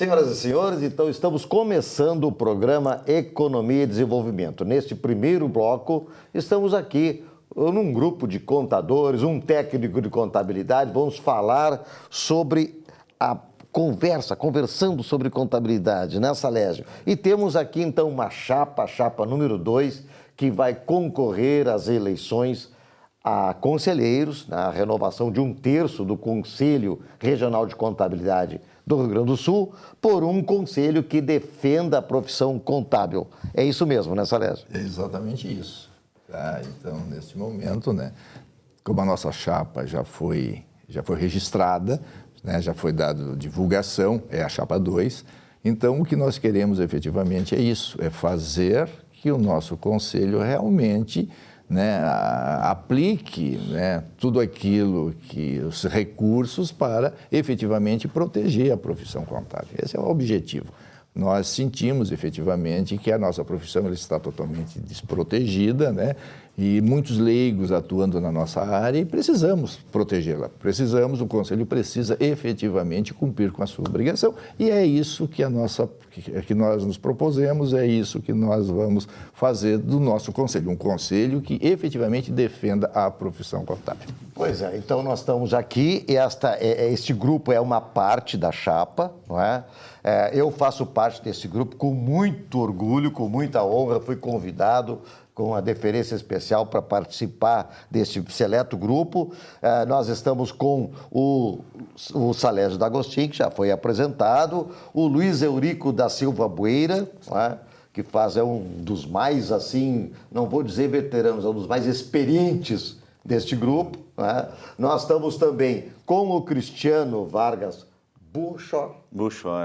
Senhoras e senhores, então estamos começando o programa Economia e Desenvolvimento. Neste primeiro bloco, estamos aqui num grupo de contadores, um técnico de contabilidade, vamos falar sobre conversando sobre contabilidade, né, Salésio? E temos aqui então uma chapa, a chapa número 2, que vai concorrer às eleições a conselheiros, a renovação de 1/3 do Conselho Regional de Contabilidade do Rio Grande do Sul, por um conselho que defenda a profissão contábil. É isso mesmo, né, Salésio? É exatamente isso. Então, nesse momento, né, como a nossa chapa já foi registrada, né, já foi dada divulgação, é a chapa 2, então o que nós queremos efetivamente é isso, é fazer que o nosso conselho realmente, né, aplique, né, tudo aquilo que os recursos para efetivamente proteger a profissão contábil. Esse é o objetivo. Nós sentimos efetivamente que a nossa profissão ela está totalmente desprotegida, né? E muitos leigos atuando na nossa área e precisamos protegê-la. O Conselho precisa efetivamente cumprir com a sua obrigação e é isso que nós nos propusemos, é isso que nós vamos fazer do nosso Conselho, um Conselho que efetivamente defenda a profissão contábil. Pois é, então nós estamos aqui e este grupo é uma parte da chapa, não é? Eu faço parte desse grupo com muito orgulho, com muita honra, fui convidado com a deferência especial para participar desse seleto grupo. Nós estamos com o Salésio D'Agostin, que já foi apresentado, o Luiz Eurico da Silva Bueira, não é? Que é um dos mais, assim, não vou dizer veteranos, é um dos mais experientes deste grupo. Né? Nós estamos também com o Cristiano Vargas Buchor.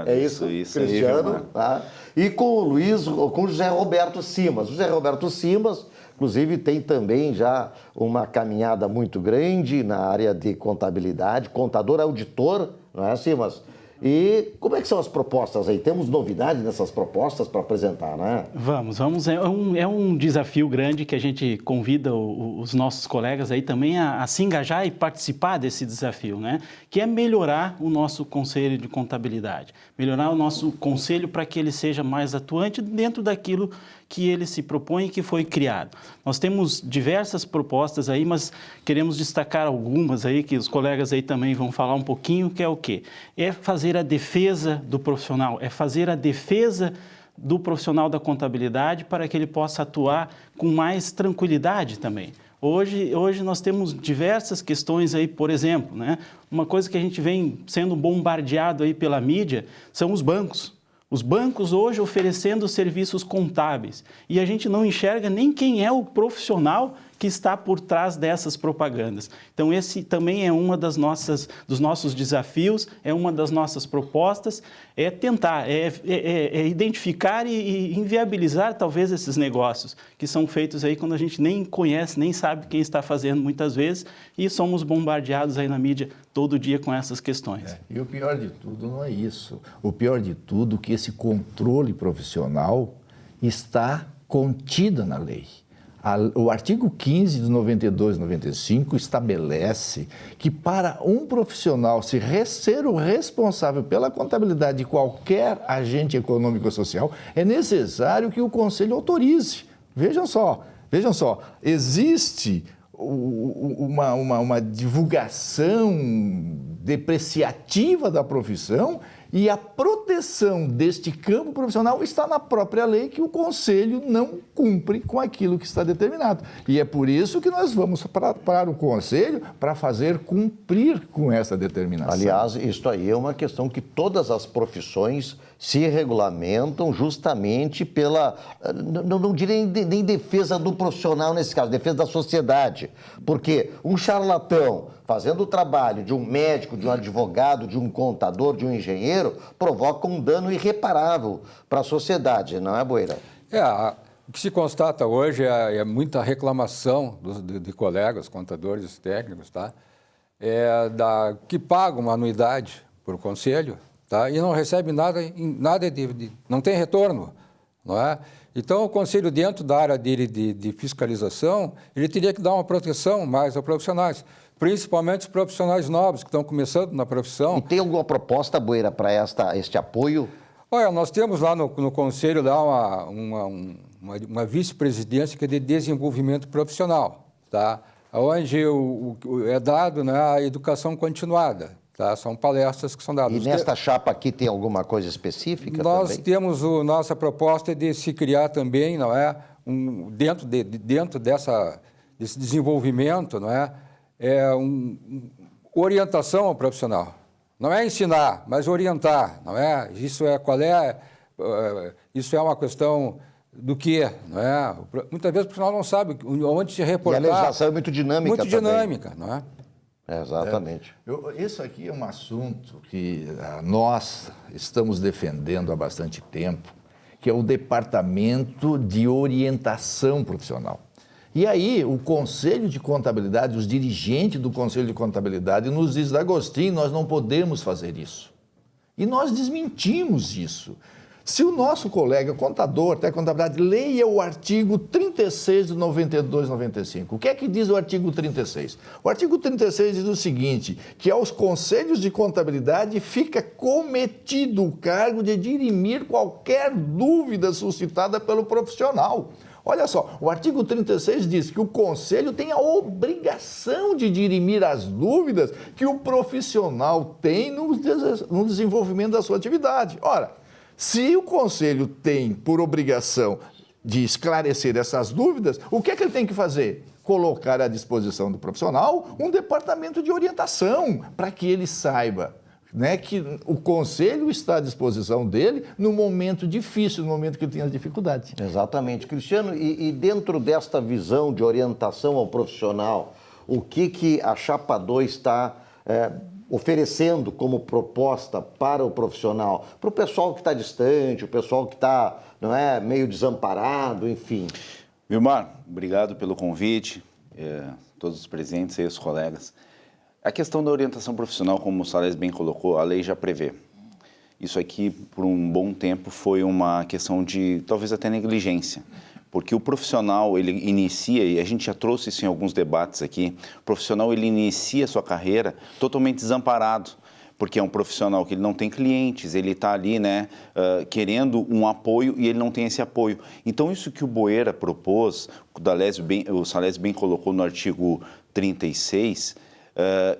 É isso Cristiano. Aí, tá? E com o José Roberto Simas. O José Roberto Simas, inclusive, tem também já uma caminhada muito grande na área de contabilidade, contador auditor, não é, Simas? E como é que são as propostas aí? Temos novidade nessas propostas para apresentar, né? Vamos. É um desafio grande que a gente convida os nossos colegas aí também a se engajar e participar desse desafio, né? Que é melhorar o nosso conselho de contabilidade, melhorar o nosso conselho para que ele seja mais atuante dentro daquilo que ele se propõe e que foi criado. Nós temos diversas propostas aí, mas queremos destacar algumas aí que os colegas aí também vão falar um pouquinho, que é o quê? É fazer a defesa do profissional, é fazer a defesa do profissional da contabilidade para que ele possa atuar com mais tranquilidade também. Hoje nós temos diversas questões aí, por exemplo, né? Uma coisa que a gente vem sendo bombardeado aí pela mídia são os bancos. Os bancos hoje oferecendo serviços contábeis e a gente não enxerga nem quem é o profissional que está por trás dessas propagandas. Então, esse também é dos nossos desafios, é uma das nossas propostas, é tentar, identificar e inviabilizar talvez esses negócios que são feitos aí quando a gente nem conhece, nem sabe quem está fazendo muitas vezes e somos bombardeados aí na mídia todo dia com essas questões. E o pior de tudo não é isso. O pior de tudo é que esse controle profissional está contido na lei. O artigo 15 de 92 e 95 estabelece que para um profissional ser o responsável pela contabilidade de qualquer agente econômico-social, é necessário que o Conselho autorize. Vejam só, existe uma divulgação depreciativa da profissão e a proteção deste campo profissional está na própria lei que o Conselho não cumpre com aquilo que está determinado. E é por isso que nós vamos para o Conselho para fazer cumprir com essa determinação. Aliás, isso aí é uma questão que todas as profissões se regulamentam justamente pela, não direi nem defesa do profissional nesse caso, defesa da sociedade. Porque um charlatão fazendo o trabalho de um médico, de um advogado, de um contador, de um engenheiro, provoca um dano irreparável para a sociedade, não é, Bueira? O que se constata hoje é muita reclamação de colegas, contadores técnicos, tá? Que pagam uma anuidade por o conselho, tá? E não recebe nada não tem retorno, não é? Então, o conselho, dentro da área dele de fiscalização, ele teria que dar uma proteção mais aos profissionais, principalmente os profissionais novos que estão começando na profissão. E tem alguma proposta, Boeira, para este apoio? Olha, nós temos lá no conselho lá uma vice-presidência que é de desenvolvimento profissional, tá? Onde é dado, né, a educação continuada. Tá? São palestras que são dadas. E nesta chapa aqui tem alguma coisa específica nós também? temos nossa proposta de se criar também, não é, dentro desse desenvolvimento, não é, orientação ao profissional. Não é ensinar, mas orientar, não é? Isso é uma questão do quê, não é? Muitas vezes o profissional não sabe onde se reportar. E a legislação é muito dinâmica também. Muito dinâmica, não é? Exatamente. Isso aqui é um assunto que nós estamos defendendo há bastante tempo, que é o Departamento de Orientação Profissional. E aí, o Conselho de Contabilidade, os dirigentes do Conselho de Contabilidade nos diz, Agostinho, nós não podemos fazer isso. E nós desmentimos isso. Se o nosso colega contador, técnico de contabilidade, leia o artigo 36 do 92/95. O que é que diz o artigo 36? O artigo 36 diz o seguinte, que aos conselhos de contabilidade fica cometido o cargo de dirimir qualquer dúvida suscitada pelo profissional. Olha só, o artigo 36 diz que o conselho tem a obrigação de dirimir as dúvidas que o profissional tem no desenvolvimento da sua atividade. Ora, se o conselho tem por obrigação de esclarecer essas dúvidas, o que é que ele tem que fazer? Colocar à disposição do profissional um departamento de orientação para que ele saiba, né, que o conselho está à disposição dele no momento difícil, no momento que ele tem as dificuldades. Exatamente. Cristiano, e dentro desta visão de orientação ao profissional, o que a Chapa 2 está oferecendo como proposta para o profissional, para o pessoal que está distante, o pessoal que está, não é, meio desamparado, enfim? Vilmar, obrigado pelo convite, todos os presentes e os colegas. A questão da orientação profissional, como o Sales bem colocou, a lei já prevê. Isso aqui, por um bom tempo, foi uma questão de, talvez até negligência, porque o profissional, ele inicia, e a gente já trouxe isso em alguns debates aqui, o profissional, ele inicia a sua carreira totalmente desamparado, porque é um profissional que ele não tem clientes, ele está ali, né, querendo um apoio e ele não tem esse apoio. Então, isso que o Boeira propôs, o Sales bem colocou no artigo 36,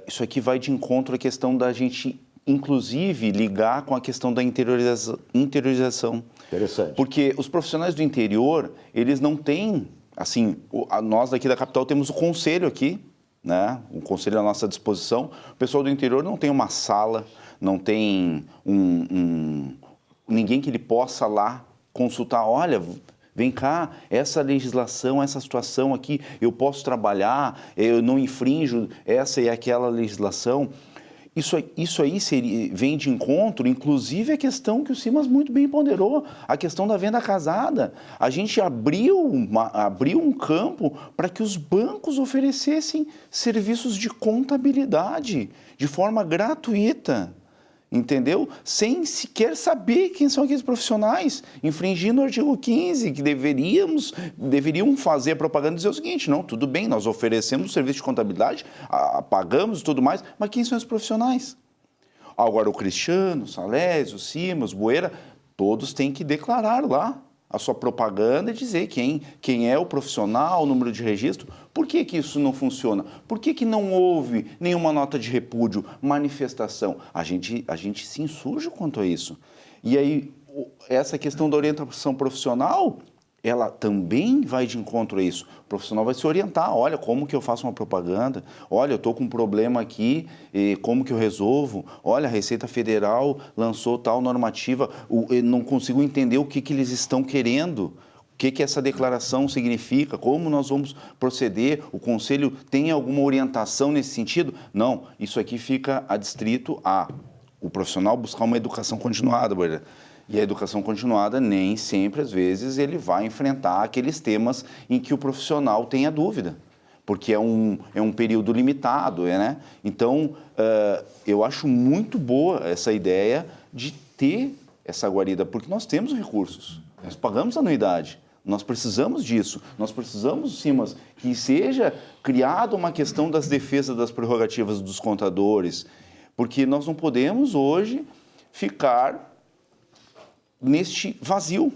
isso aqui vai de encontro à questão da gente, inclusive, ligar com a questão da interiorização. Interessante. Porque os profissionais do interior, eles não têm, assim, nós daqui da capital temos o conselho aqui, né? O conselho à nossa disposição. O pessoal do interior não tem uma sala, não tem ninguém que ele possa lá consultar, olha, vem cá, essa legislação, essa situação aqui, eu posso trabalhar, eu não infrinjo essa e aquela legislação. Isso aí vem de encontro, inclusive, a questão que o Simas muito bem ponderou, a questão da venda casada. A gente abriu um campo para que os bancos oferecessem serviços de contabilidade de forma gratuita, entendeu? Sem sequer saber quem são aqueles profissionais, infringindo o artigo 15, que deveriam fazer a propaganda e dizer o seguinte, não, tudo bem, nós oferecemos serviço de contabilidade, pagamos e tudo mais, mas quem são os profissionais? Agora, o Cristiano, o Salésio, o Simas, o Boeira, todos têm que declarar lá a sua propaganda e dizer quem é o profissional, o número de registro. Por que isso não funciona? Por que não houve nenhuma nota de repúdio, manifestação? A gente se insurge quanto a isso. E aí, essa questão da orientação profissional, ela também vai de encontro a isso. O profissional vai se orientar, olha, como que eu faço uma propaganda? Olha, eu estou com um problema aqui, como que eu resolvo? Olha, a Receita Federal lançou tal normativa, eu não consigo entender o que eles estão querendo. O que essa declaração significa? Como nós vamos proceder? O Conselho tem alguma orientação nesse sentido? Não, isso aqui fica adstrito a o profissional buscar uma educação continuada, Boeira. E a educação continuada, nem sempre, às vezes, ele vai enfrentar aqueles temas em que o profissional tenha dúvida, porque é um período limitado, né? Então, eu acho muito boa essa ideia de ter essa guarida, porque nós temos recursos, nós pagamos anuidade, Nós precisamos disso. Nós precisamos, Simas, que seja criada uma questão das defesas das prerrogativas dos contadores, porque nós não podemos hoje ficar neste vazio,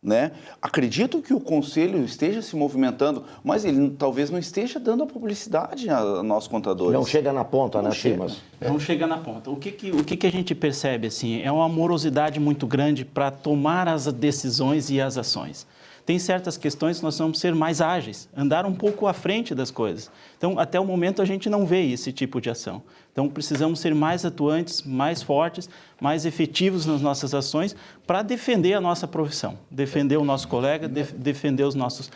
né? Acredito que o Conselho esteja se movimentando, mas ele talvez não esteja dando a publicidade a nós contadores. Não chega na ponta, né, Simas? Não chega na ponta. O que a gente percebe assim é uma morosidade muito grande para tomar as decisões e as ações. Tem certas questões que nós vamos ser mais ágeis, andar um pouco à frente das coisas. Então, até o momento, a gente não vê esse tipo de ação. Então, precisamos ser mais atuantes, mais fortes, mais efetivos nas nossas ações para defender a nossa profissão, defender o nosso colega, defender os nossos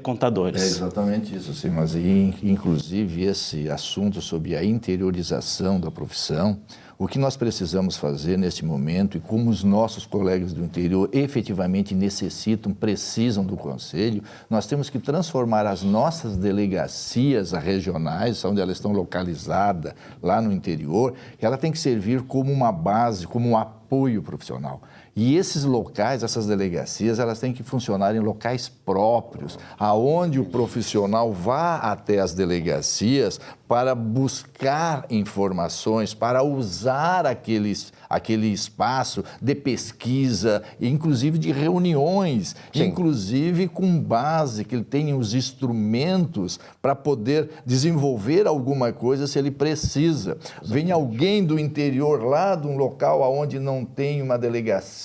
contadores. É exatamente isso, sim, mas inclusive esse assunto sobre a interiorização da profissão, o que nós precisamos fazer neste momento e como os nossos colegas do interior efetivamente necessitam, precisam do Conselho, nós temos que transformar as nossas delegacias regionais, onde elas estão localizadas lá no interior, ela tem que servir como uma base, como um apoio profissional. E esses locais, essas delegacias, elas têm que funcionar em locais próprios, aonde o profissional vá até as delegacias para buscar informações, para usar aquele espaço de pesquisa, inclusive de reuniões, inclusive com base, que ele tenha os instrumentos para poder desenvolver alguma coisa se ele precisa. Vem alguém do interior lá de um local onde não tem uma delegacia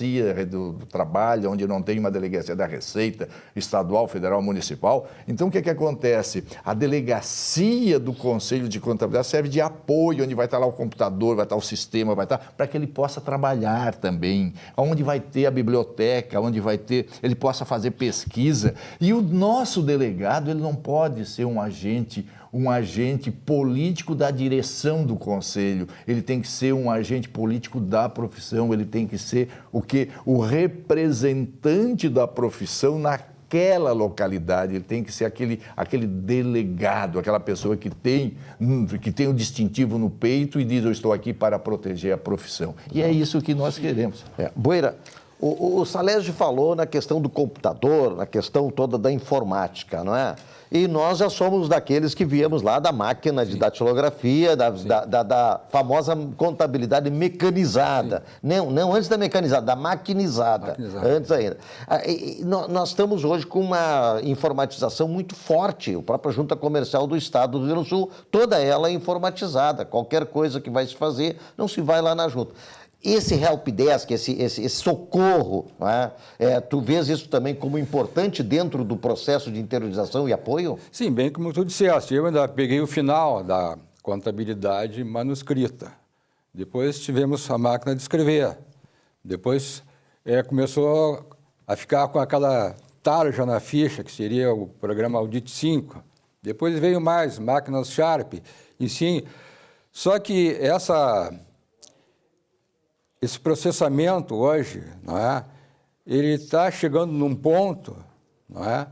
do trabalho, onde não tem uma delegacia da Receita estadual, federal, municipal. Então, o que acontece? A delegacia do Conselho de Contabilidade serve de apoio, onde vai estar lá o computador, vai estar o sistema, vai estar, para que ele possa trabalhar também, onde vai ter a biblioteca, onde vai ter, ele possa fazer pesquisa. E o nosso delegado, ele não pode ser um agente político da direção do Conselho, ele tem que ser um agente político da profissão, ele tem que ser o representante da profissão naquela localidade, ele tem que ser aquele delegado, aquela pessoa que tem o distintivo no peito e diz, eu estou aqui para proteger a profissão. E é isso que nós queremos. Boeira, o Salésio falou na questão do computador, na questão toda da informática, não é? E nós já somos daqueles que viemos lá da máquina de datilografia, da famosa contabilidade mecanizada. Não antes da mecanizada, da maquinizada. Antes ainda. Nós estamos hoje com uma informatização muito forte. A própria Junta Comercial do Estado do Rio Grande do Sul, toda ela é informatizada. Qualquer coisa que vai se fazer, não se vai lá na Junta. Esse helpdesk, esse socorro, né? Tu vês isso também como importante dentro do processo de interiorização e apoio? Sim, bem como tu disseste, eu ainda peguei o final da contabilidade manuscrita. Depois tivemos a máquina de escrever. Depois começou a ficar com aquela tarja na ficha, que seria o programa Audit 5. Depois veio mais, máquinas Sharp, e sim. Só que esse processamento hoje, não é? Ele está chegando num ponto, não é?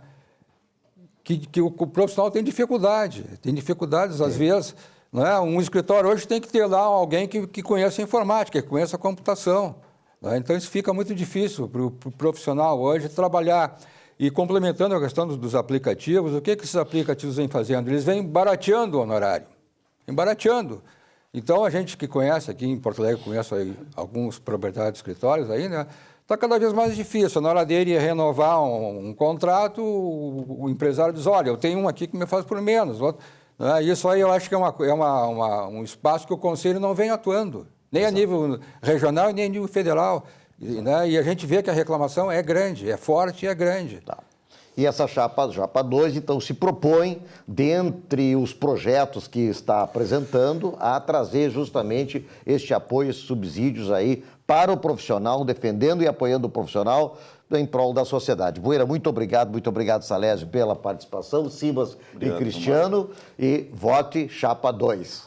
Que o profissional tem dificuldades às vezes, não é? Um escritório hoje tem que ter lá alguém que conheça a informática, que conheça a computação, não é? Então isso fica muito difícil para o profissional hoje trabalhar. E complementando a questão dos aplicativos, o que esses aplicativos vêm fazendo? Eles vêm barateando o honorário, barateando. Então, a gente que conhece aqui em Porto Alegre, conhece aí alguns proprietários de escritórios aí, né? Está cada vez mais difícil. Na hora dele renovar um contrato, o empresário diz, olha, eu tenho um aqui que me faz por menos. Né? Isso aí eu acho que é um espaço que o Conselho não vem atuando, nem a nível regional, nem a nível federal. Né? E a gente vê que a reclamação é grande, é forte e é grande. Tá. E essa chapa 2, então, se propõe, dentre os projetos que está apresentando, a trazer justamente este apoio, esses subsídios aí para o profissional, defendendo e apoiando o profissional em prol da sociedade. Boeira, muito obrigado, Salésio, pela participação, Simas e Cristiano, e vote chapa 2.